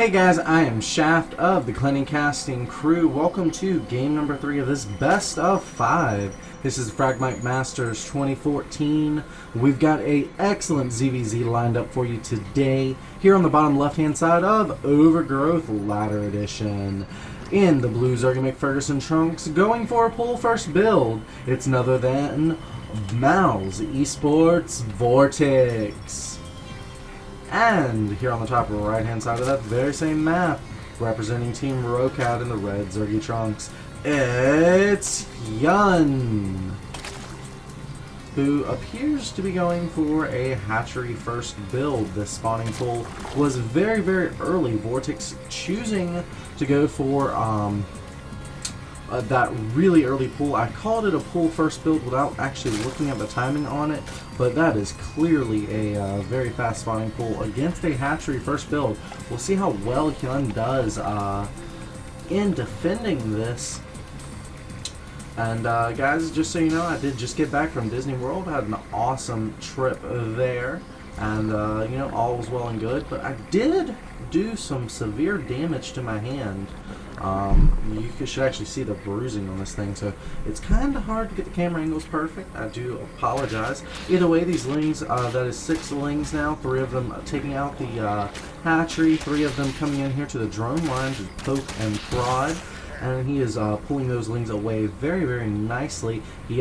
Hey guys, I am Shaft of the Cleaning Casting crew. Welcome to game number 3 of this best of 5. This is Fragmite Masters 2014. We've got a excellent ZVZ lined up for you today. Here on the bottom left hand side of Overgrowth Ladder Edition. In the blue Zergy McFerguson trunks, going for a pull first build, it's none other than Mouse Esports Vortix. And here on the top right hand side of that very same map, representing Team Rocat in the red Zergy trunks, it's HyuN, who appears to be going for a hatchery first build. This spawning pool was very, very early. Vortix choosing to go for that really early pool. I called it a pool first build without actually looking at the timing on it, but that is clearly a very fast spawning pool against a hatchery first build. We'll see how well HyuN does in defending this. And guys, just so you know, I did just get back from Disney World. I had an awesome trip there, and you know, all was well and good, but I did do some severe damage to my hand. You should actually see the bruising on this thing, so it's kind of hard to get the camera angles perfect. I do apologize. Either way, these lings, that is 6 lings now, 3 of them taking out the hatchery, 3 of them coming in here to the drone line to poke and prod. And he is pulling those lings away very, very nicely. He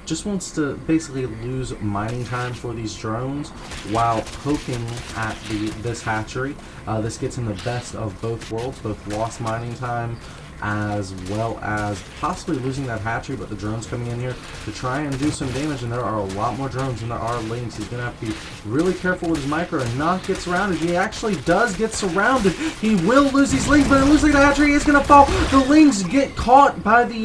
just wants to basically lose mining time for these drones while poking at this hatchery. This gets him the best of both worlds, both lost mining time as well as possibly losing that hatchery, but the drones coming in here to try and do some damage, and there are a lot more drones than there are lings. He's going to have to be really careful with his micro and not get surrounded. He actually does get surrounded. He will lose these lings, but it looks like the hatchery is going to fall. The lings get caught by the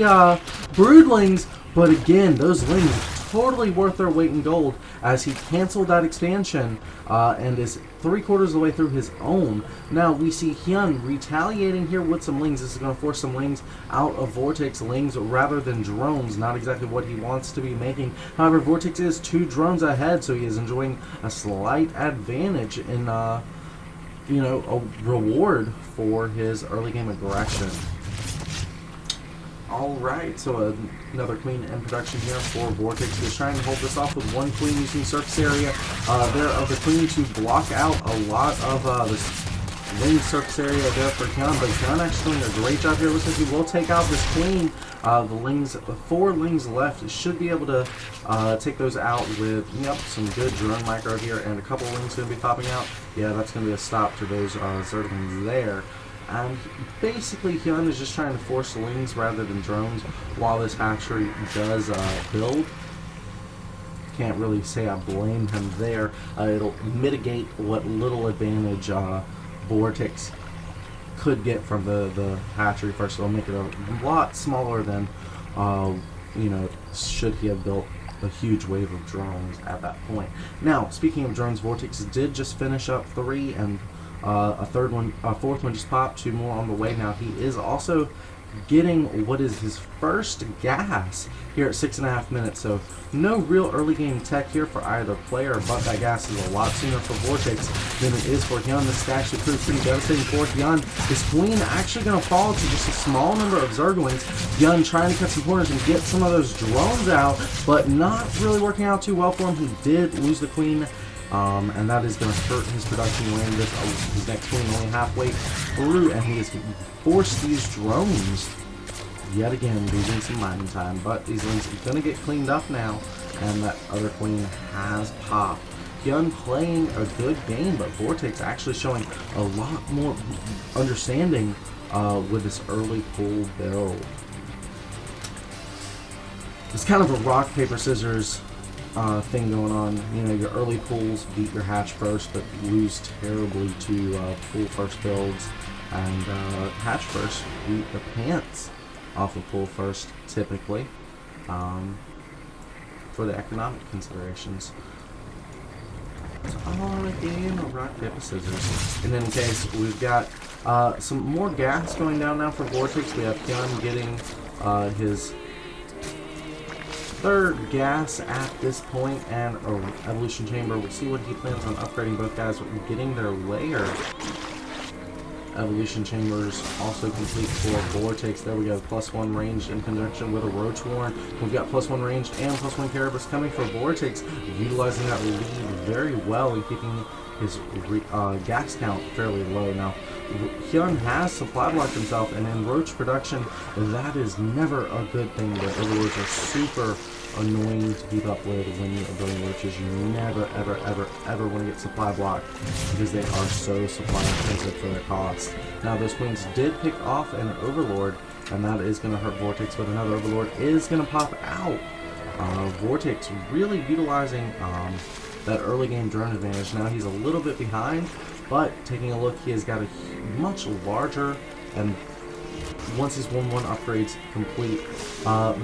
broodlings, but again, those lings totally worth their weight in gold as he canceled that expansion and is 3/4 of the way through his own. Now we see HyuN retaliating here with some lings. This is going to force some lings out of Vortix. Lings rather than drones, not exactly what he wants to be making. However, Vortix is 2 drones ahead, so he is enjoying a slight advantage in you know, a reward for his early game aggression. Alright, so another queen in production here for Vortix. He's trying to hold this off with 1 queen using surface area there of the queen to block out a lot of this ling surface area there for HyuN, but HyuN actually doing a great job here. Looks like he will take out this queen. The lings, 4 lings left, should be able to take those out with, yep, some good drone micro here, and a couple lings going to be popping out. Yeah, that's going to be a stop to those Zerglings there. And basically, HyuN is just trying to force lings rather than drones while this hatchery does build. Can't really say I blame him there. It'll mitigate what little advantage Vortix could get from the hatchery first. It'll make it a lot smaller than, you know, should he have built a huge wave of drones at that point. Now, speaking of drones, Vortix did just finish up 3, and a 4th one just popped. 2 more on the way. Now he is also getting what is his first gas here at 6.5 minutes. So no real early game tech here for either player, but that gas is a lot sooner for Vortix than it is for HyuN. This actually proved pretty devastating for HyuN. This queen actually going to fall to just a small number of Zerglings. HyuN trying to cut some corners and get some of those drones out, but not really working out too well for him. He did lose the queen. And that is going to hurt his production when his next queen only halfway through, and he has forced these drones yet again, losing some mining time. But these lings are going to get cleaned up now, and that other queen has popped. HyuN playing a good game, but Vortix actually showing a lot more understanding with this early pool build. It's kind of a rock, paper, scissors thing going on. You know, your early pools beat your hatch first, but lose terribly to pool first builds, and hatch first beat the pants off of pool first, typically, for the economic considerations. It's all a game of rock, paper, scissors. In any case, we've got some more gas going down now for Vortix. We have HyuN getting his 3rd gas at this point, and an evolution chamber. We'll see what he plans on upgrading. Both guys getting their layer evolution chambers also complete for Vortix. There we go, +1 range in conjunction with a roach warren. We've got +1 range and +1 Carapace coming for Vortix, utilizing that lead very well and keeping his gas count fairly low. Now, HyuN has supply blocked himself, and in roach production, that is never a good thing. The overlords are super annoying to keep up with when you're building roaches. You never, ever, ever, ever want to get supply blocked because they are so supply intensive for their cost. Now, those queens did pick off an overlord, and that is going to hurt Vortix, but another overlord is going to pop out. Vortix really utilizing that early game drone advantage. Now he's a little bit behind, but taking a look, he has got a much larger, and once his 1-1 upgrades complete,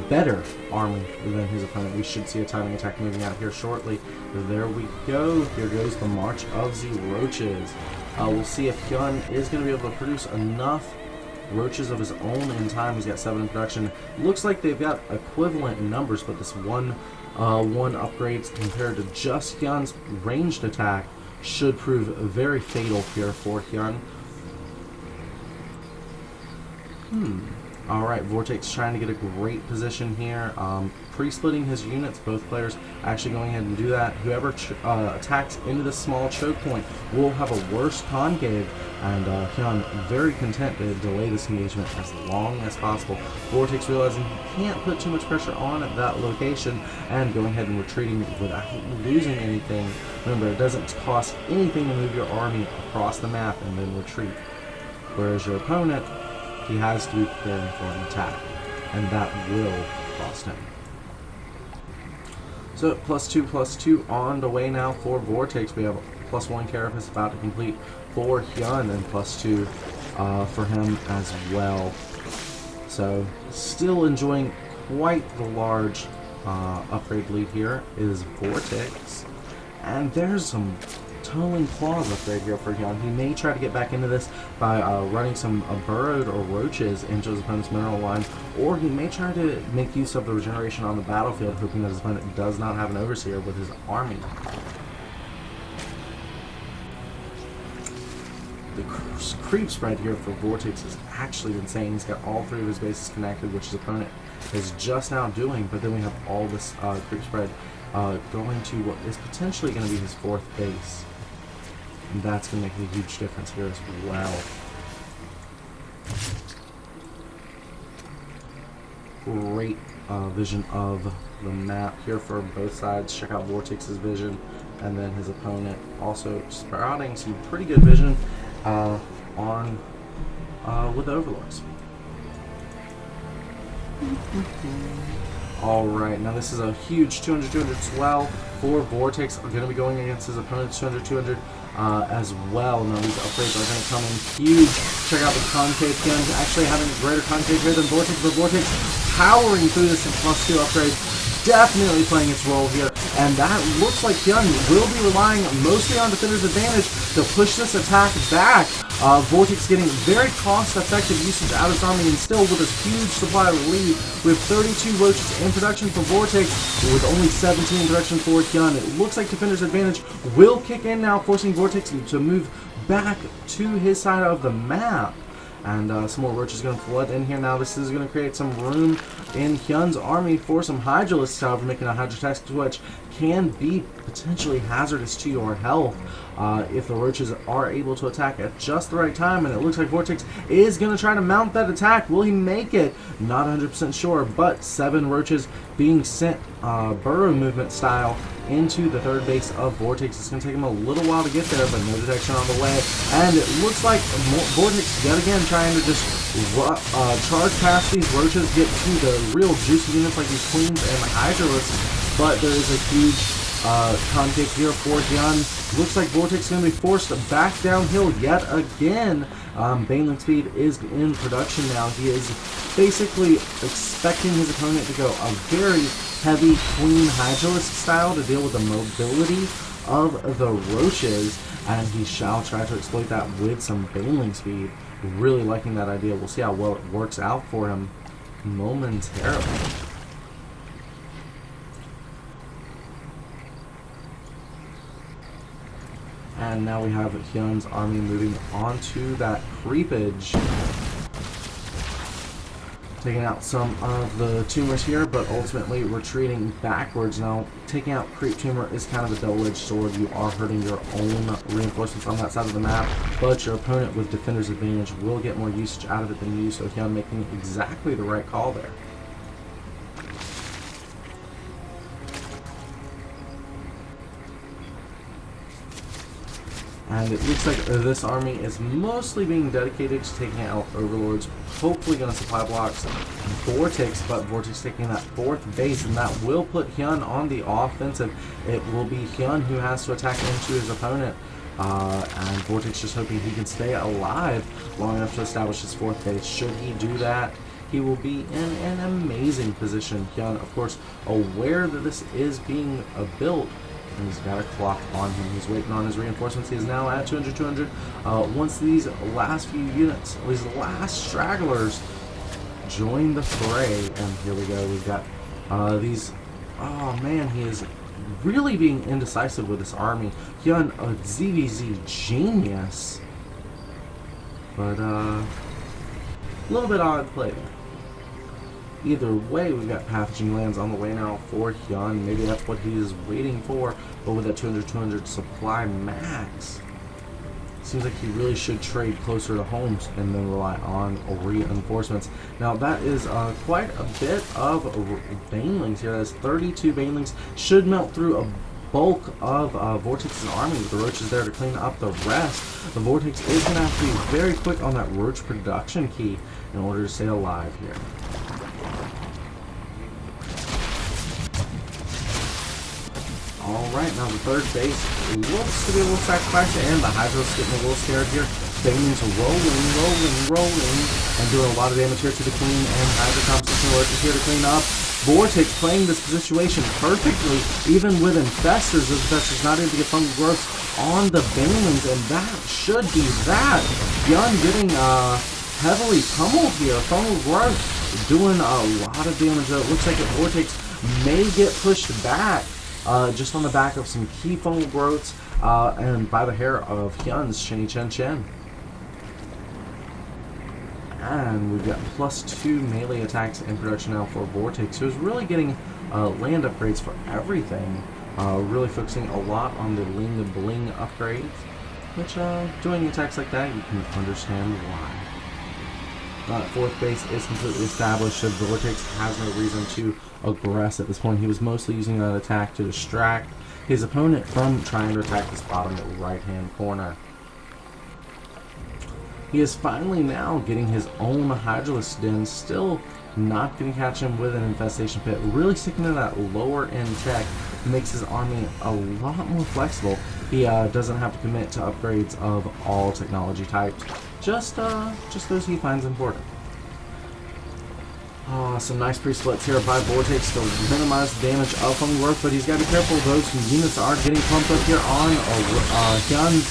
better army than his opponent. We should see a timing attack moving out here shortly. There we go. Here goes the march of the roaches. We'll see if HyuN is going to be able to produce enough roaches of his own in time. He's got 7 in production. Looks like they've got equivalent numbers, but this one upgrades compared to just HyuN's ranged attack should prove very fatal here for HyuN. Alright, Vortix trying to get a great position here. Pre-splitting his units, both players actually going ahead and do that. Whoever attacks into this small choke point will have a worse concave, and HyuN very content to delay this engagement as long as possible. Vortix realizing he can't put too much pressure on at that location and going ahead and retreating without losing anything. Remember, it doesn't cost anything to move your army across the map and then retreat. Whereas your opponent, he has to be preparing for an attack, and that will cost him. So +2/+2 on the way now for Vortix. We have +1 Carapace about to complete for HyuN, and +2 for him as well. So still enjoying quite the large upgrade lead here is Vortix, and there's some Tunneling Claws upgrade here for HyuN. He may try to get back into this by running some burrowed or roaches into his opponent's mineral line, or he may try to make use of the regeneration on the battlefield, hoping that his opponent does not have an overseer with his army. The creep spread here for Vortix is actually insane. He's got all 3 of his bases connected, which his opponent is just now doing, but then we have all this creep spread going to what is potentially going to be his 4th base. And that's going to make a huge difference here as well. Great vision of the map here for both sides. Check out Vortix's vision, and then his opponent also sprouting some pretty good vision with the overlords. Alright, now this is a huge 200-200 swell for Vortix. We're going to be going against his opponent's 200-200 as well. Now these upgrades are going to come in huge. Check out the concave HyuN, actually having a greater concave here than Vortix, but Vortix powering through this +2 upgrade, definitely playing its role here. And that looks like HyuN will be relying mostly on Defender's Advantage to push this attack back. Vortix getting very cost-effective usage out of his army, and still with this huge supply lead with 32 roaches in production for Vortix, with only 17 in production for HyuN. It looks like Defender's Advantage will kick in now, forcing Vortix to move back to his side of the map. And some more roaches going to flood in here now. This is going to create some room in HyuN's army for some Hydralisks, however, making a Hydrotex, which can be potentially hazardous to your health if the roaches are able to attack at just the right time. And it looks like Vortix is going to try to mount that attack. Will he make it? Not 100% sure, but 7 roaches being sent burrow movement style into the 3rd base of Vortix. It's going to take him a little while to get there, but no detection on the way. And it looks like Vortix yet again trying to just charge past these roaches, get to the real juicy units like these queens and the Hydralisks. But there is a huge concave here for HyuN. Looks like Vortix is going to be forced back downhill yet again. Baneling speed is in production now. He is basically expecting his opponent to go a very heavy Queen Hydralisk style to deal with the mobility of the roaches, and he shall try to exploit that with some Baneling speed. Really liking that idea. We'll see how well it works out for him momentarily. And now we have HyuN's army moving onto that creepage, taking out some of the tumors here, but ultimately retreating backwards. Now, taking out creep tumor is kind of a double-edged sword. You are hurting your own reinforcements on that side of the map, but your opponent with defender's advantage will get more usage out of it than you, so HyuN making exactly the right call there. And it looks like this army is mostly being dedicated to taking out overlords, hopefully going to supply blocks Vortix, but Vortix taking that 4th base, and that will put HyuN on the offensive. It will be HyuN who has to attack into his opponent, and Vortix just hoping he can stay alive long enough to establish his 4th base. Should he do that, he will be in an amazing position. HyuN, of course, aware that this is being built, and he's got a clock on him. He's waiting on his reinforcements. He is now at 200. Once these last few units, these last stragglers, join the fray, and here we go. We've got these. Oh man, he is really being indecisive with this army. HyuN, a ZVZ genius, but a little bit odd play there. Either way, we've got pathogen lands on the way now for HyuN. Maybe that's what he is waiting for, but with that 200 supply max, seems like he really should trade closer to homes and then rely on reinforcements. Now that is quite a bit of banelings here. That's 32 banelings. Should melt through a bulk of Vortix's army with the roaches there to clean up the rest. The Vortix is going to have to be very quick on that roach production key in order to stay alive here. Alright, now the 3rd base looks to be a little sacrificed, and the Hydro's getting a little scared here. Banelings rolling, and doing a lot of damage here to the Queen, and Hydro composition roaches here to clean up. Vortix playing this situation perfectly, even with infestors. The infestors not able to get fungal growth on the Banelings, and that should be that. HyuN getting heavily pummeled here. Fungal growth doing a lot of damage. It looks like Vortix may get pushed back. Just on the back of some key fungal growths, and by the hair of HyuN's Shinny Chen Chen. And we've got +2 melee attacks in production now for Vortix, who's really getting land upgrades for everything. Really focusing a lot on the Ling Bling upgrades, which doing attacks like that, you can understand why. 4th base is completely established, so Vortix has no reason to aggress at this point. He was mostly using that attack to distract his opponent from trying to attack this bottom right-hand corner. He is finally now getting his own Hydralisk Den, still not going to catch him with an infestation pit. Really sticking to that lower end tech makes his army a lot more flexible. He doesn't have to commit to upgrades of all technology types, just those he finds important. Some nice pre-splits here by Vortix to minimize the damage of fungal growth, but he's got to be careful. Those units are getting pumped up here on HyuN's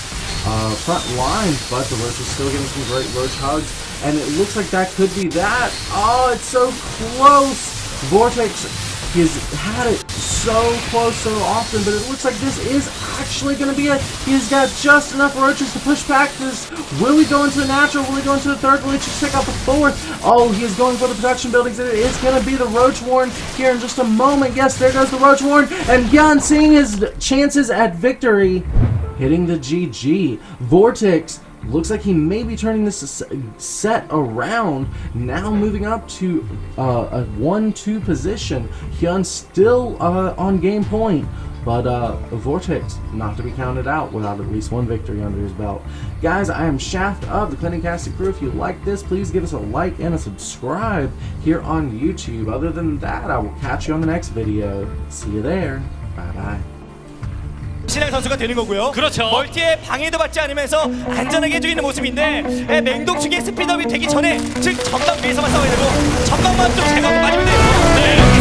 front lines, but the roach is still getting some great roach hugs, and it looks like that could be that. Oh, it's so close! Vortix, he's had it so close so often, but it looks like this is actually going to be it. He's got just enough roaches to push back this. Will he go into the natural? Will he go into the 3rd? Will he just take out the 4th? Oh, he is going for the production buildings. It is going to be the Roach Warren here in just a moment. Yes, there goes the Roach Warren, and HyuN seeing his chances at victory, hitting the GG. Vortix looks like he may be turning this set around, now moving up to a 1-2 position. HyuN still on game point, but Vortix not to be counted out without at least 1 victory under his belt. Guys, I am Shaft of the Clinicastic Crew. If you like this, please give us a like and a subscribe here on YouTube. Other than that, I will catch you on the next video. See you there. Bye bye. 신의 선수가 되는 거고요. 그렇죠. 멀티에 방해도 받지 않으면서 안전하게 해주고 있는 모습인데 맹독충의 스피드업이 되기 전에, 즉 전방 위에서만 싸워야 되고 전방만 좀 제거하고 맞으면 돼요. 네.